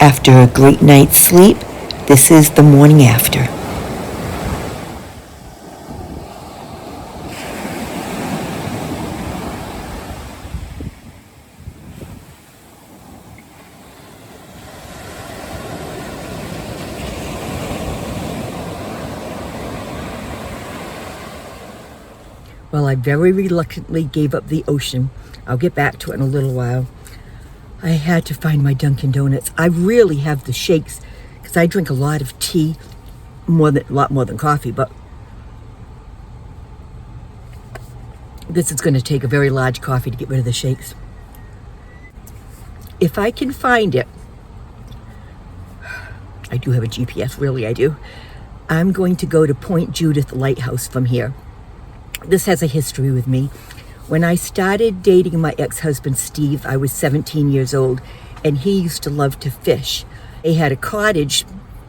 After a great night's sleep, this is the morning after. Well, I very reluctantly gave up the ocean. I'll get back to it in a little while. I had to find my Dunkin' Donuts. I really have the shakes because I drink a lot of tea, a lot more than coffee, but this is going to take a very large coffee to get rid of the shakes. If I can find it, I do have a GPS, really I do. I'm going to go to Point Judith Lighthouse from here. This has a history with me. When I started dating my ex-husband, Steve, I was 17 years old, and he used to love to fish. He had a cottage,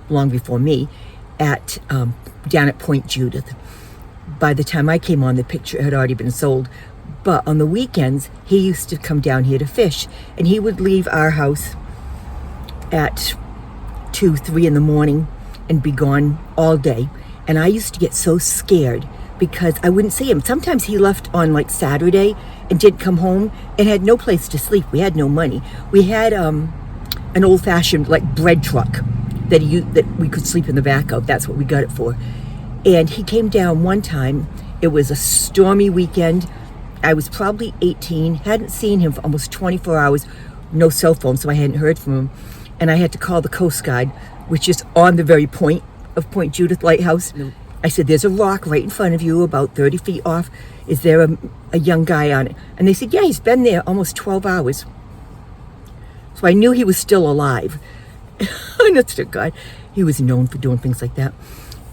long before me, down at Point Judith. By the time I came on, the picture had already been sold. But on the weekends, he used to come down here to fish, and he would leave our house at 2, 3 in the morning and be gone all day. And I used to get so scared because I wouldn't see him. Sometimes he left on like Saturday and didn't come home and had no place to sleep. We had no money. We had an old-fashioned like bread truck that we could sleep in the back of. That's what we got it for. And he came down one time. It was a stormy weekend. I was probably 18, hadn't seen him for almost 24 hours, no cell phone, so I hadn't heard from him. And I had to call the Coast Guard, which is on the very point of Point Judith Lighthouse. I said, there's a rock right in front of you, about 30 feet off. Is there a young guy on it? And they said, yeah, he's been there almost 12 hours. So I knew he was still alive. Honest God, he was known for doing things like that.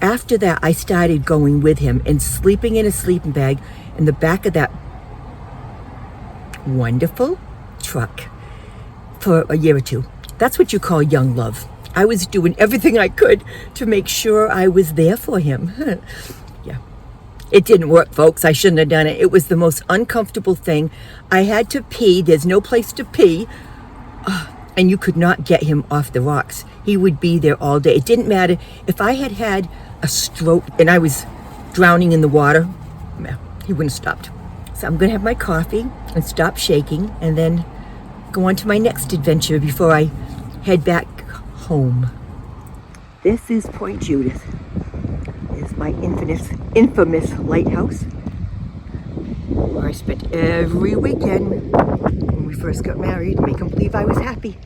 After that, I started going with him and sleeping in a sleeping bag in the back of that wonderful truck for a year or two. That's what you call young love. I was doing everything I could to make sure I was there for him. Yeah. It didn't work, folks. I shouldn't have done it. It was the most uncomfortable thing. I had to pee. There's no place to pee. And you could not get him off the rocks. He would be there all day. It didn't matter. If I had had a stroke and I was drowning in the water, he wouldn't have stopped. So I'm going to have my coffee and stop shaking and then go on to my next adventure before I head back home. This is Point Judith. It's my infamous lighthouse where I spent every weekend when we first got married. Make them believe I was happy.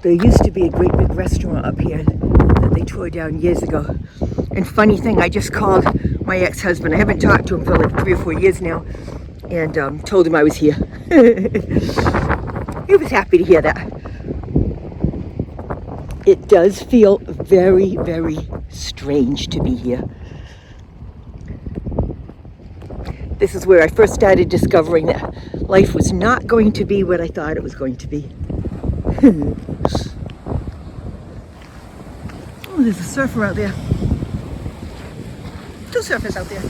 There used to be a great big restaurant up here that they tore down years ago. And funny thing, I just called my ex-husband. I haven't talked to him for like 3 or 4 years now, and told him I was here. He was happy to hear that. It does feel very, very strange to be here. This is where I first started discovering that life was not going to be what I thought it was going to be. Oh, there's a surfer out there. 2 surfers out there.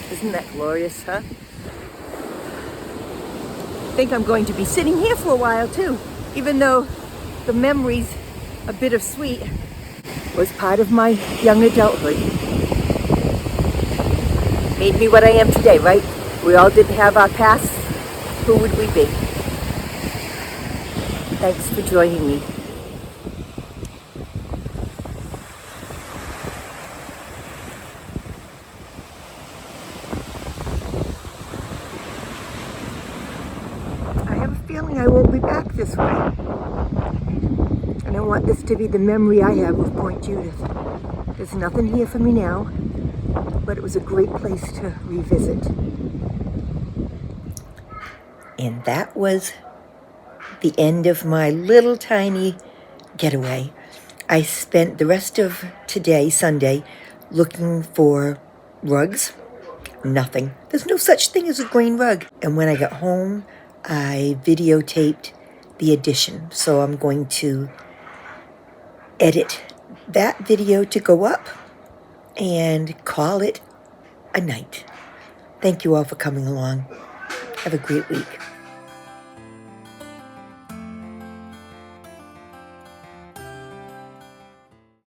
Isn't that glorious, huh? I think I'm going to be sitting here for a while too, even though the memories, a bittersweet, was part of my young adulthood. Made me what I am today, right? We all didn't have our past. Who would we be? Thanks for joining me. Feeling I won't be back this way. And I want this to be the memory I have of Point Judith. There's nothing here for me now, but it was a great place to revisit. And that was the end of my little tiny getaway. I spent the rest of today, Sunday, looking for rugs. Nothing. There's no such thing as a green rug. And when I got home, I videotaped the addition. So I'm going to edit that video to go up and call it a night. Thank you all for coming along. Have a great week.